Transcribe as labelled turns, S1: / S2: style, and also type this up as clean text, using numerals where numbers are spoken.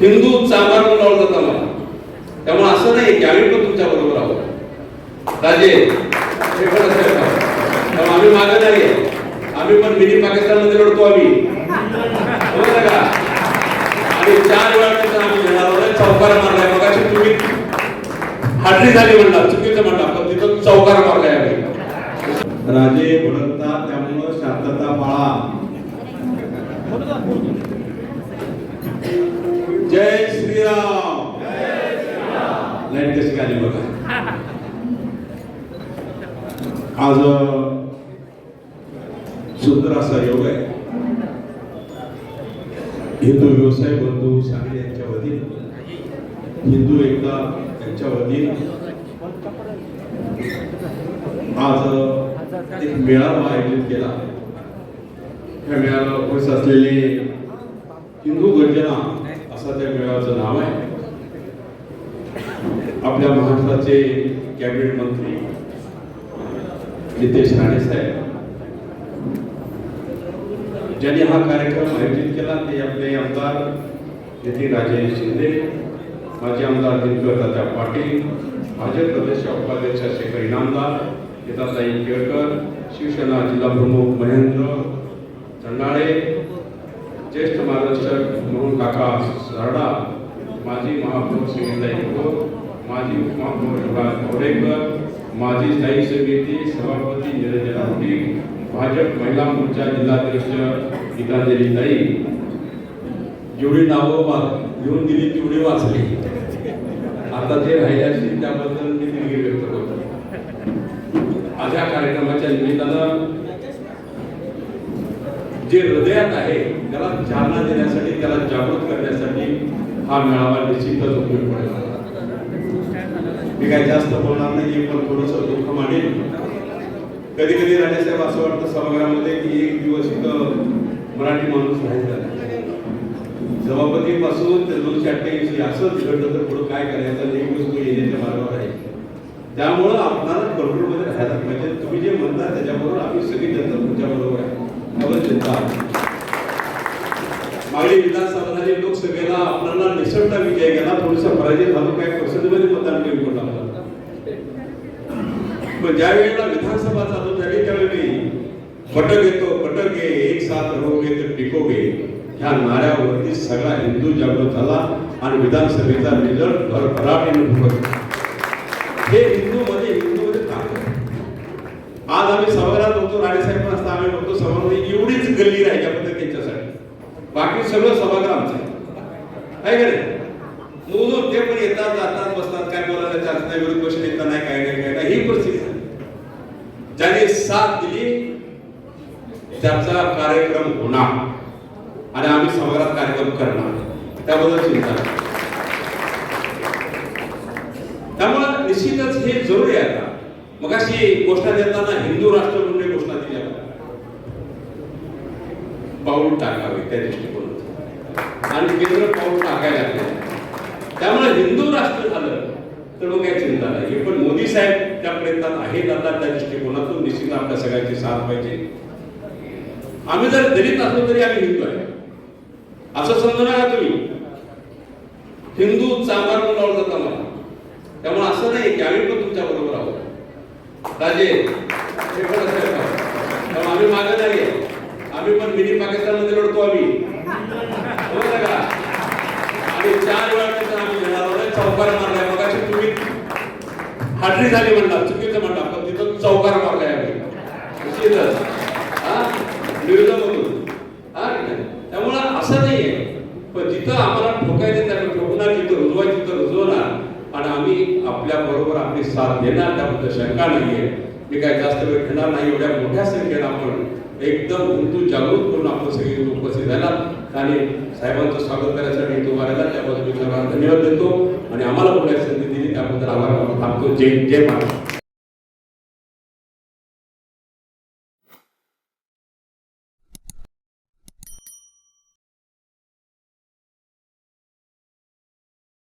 S1: हिंदू चांभारून लावलं जातं मला. त्यामुळे असं नाही की आम्ही पण तुमच्या बरोबर आहोत राजे, हे पण असं त्यामुळे आम्ही मागे नाही, आम्ही पण मिनी पाकिस्तानमध्ये लढतो आम्ही, बरोबर का? आणि 4 वेळा आम्ही घेणार चौकार मारलाय. मगाशी तुम्ही हाडरी झाली म्हणला, चुकीचं म्हणला, पण तिथं चौकार मारलाय आम्ही.
S2: राजे भडकतात त्यामुळे शांतता पाळा. जय श्रीराम. लाईट कशी आली बघा. आज सुंदर असा योग आहे. हिंदू व्यवसाय बंधू सांगली यांच्या वतीने, हिंदू एकता यांच्या वतीने आज एक मेळावा आयोजित केला. या मेळाव्याला उपस्थित असलेले हिंदू गर्जना असं त्या मेळाव्याचं नाव आहे. आपल्या महाराष्ट्राचे कॅबिनेट मंत्री नितेश राणे साहेब ज्यांनी हा कार्यक्रम आयोजित केला ते आपले आमदार नितीन राजे शिंदे, माजी आमदार दिनकर दादा पाटील, भाजप प्रदेश उपाध्यक्ष शेखर इनामदार, गीताताई केळकर, शिवसेना जिल्हा प्रमुख महेंद्र चंडाळे, ज्येष्ठ मार्गदर्शक मोहन काका सारडा, माजी महापौर श्रीताई खोर, माजी उपमहापौर युवराज कोरेकर, माजी स्थायी समिती सभापती निरंजन आवटी, भाजप महिला मोर्चा जिल्हाध्यक्ष गीतांजली ताई. जेवढी नावं घेऊन दिली तेवढी वाचली. आता जे राहिल्याशी त्याबद्दल मी दिलगिरी व्यक्त करतो. आज या कार्यक्रमाच्या निमित्तानं जे हृदयात आहे त्याला चालना देण्यासाठी, त्याला जागृत करण्यासाठी हा मेळावा निश्चितच उपयोगी पडेल. मी काही जास्त बोलणार नाही, पण थोडंसं दुःख मांडेल. कधी कधी राणेसाहेब असं वाटतं सभागृहामध्ये की एक दिवस इथं मराठी माणूस राहायचा सभापतीपासून ते 288 असंच घडलं तर पुढं काय करायचं एक वस्तू येण्याच्या मार्गावर आहे. त्यामुळं आपल्याला कंट्रोलमध्ये राहायला पाहिजे. तुम्ही जे म्हणता त्याच्याबरोबर आम्ही सगळी जनता तुमच्या बरोबर आहे. त्यावर चिंता मागली विधानसभा झाली, लोकसभेला आपल्याला निसटता विजय गेला, थोडंसं पराजय झालो, काही पर्सेंटमध्ये मतदान कमी पडलं आपल्याला. पण ज्या वेळेला विधानसभा चालू झाली त्यावेळी फटक येतो फटक ये, एक साथ रहोगे तर टिकोगे, ह्या नाऱ्यावरती सगळा हिंदू जागृत झाला आणि विधानसभेचा रिझल्ट भरभराटीने भरला. हे हिंदूमध्ये ताकद. आज आम्ही सभागृहात होतो, राणेसाहेब पण असता आम्ही होतो सभागृहात, एवढीच गल्ली राहिल्याबद्दल त्यांच्यासाठी, बाकी सगळं सभागृह आमचं आहे का नाही. मोजून ते पण येतात जातात बसतात, काय बोलायला चालत नाही, विरोध पक्ष नेता नाही, काय नाही, ही परिस्थिती झाली. ज्याने साथ दिली त्याचा कार्यक्रम होणार आणि आम्ही सभागृहात कार्यक्रम करणार, त्याबद्दल चिंता नाही. त्यामुळे निश्चितच हे जरुरी आहे. आता मगाशी घोषणा देताना हिंदू राष्ट्र म्हणून घोषणा दिली, पाऊल टाकावे त्या दृष्टिकोनातून आणि केंद्र पाऊल टाकायला लागले. त्यामुळे हिंदू राष्ट्र झालं तर मग काही चिंता नाही. पण मोदी साहेब त्या प्रयत्नात आहेत. आता त्या दृष्टिकोनातून निश्चित आपल्या सगळ्यांची साथ पाहिजे. आम्ही जर दलित असलो तरी आम्ही हिंदू आहे असं समजू नका तुम्ही. हिंदू चांभारून लावलं जातं मला. त्यामुळे असं नाही की आम्ही पण तुमच्या बरोबर आहोत राजे, हे पण असं त्यामुळे आम्ही मागे नाही, आम्ही पण मिनी पाकिस्तानमध्ये लढतो आम्ही, बरोबर का? आणि 4 वेळा आम्ही घेणार चौकार मारलाय. मगाशी तुम्ही हाडरी झाली म्हणला, चुकीचं म्हणला, पण तिथं चौकार मारलाय आम्ही त्यामुळे असं नाहीये. पण जिथं आम्हाला ठोकायचं त्याला ठोकणार, जिथं रुजवायचं तिथं रुजवणार आणि आम्ही आपल्या बरोबर आपली साथ देणार, त्याबद्दल शंका नाहीये. मी काय जास्त वेळ घेणार नाही. एवढ्या मोठ्या संख्येनं आपण एकदम हिंदू जागृत करून आपण सगळे उपस्थित राहिला आणि साहेबांचं स्वागत करण्यासाठी इथं उभा राहिला, त्याबद्दल मी सर्वांना धन्यवाद देतो आणि आम्हाला बोलायची संधी दिली त्याबद्दल आभार मानतो. जय जय महाराज.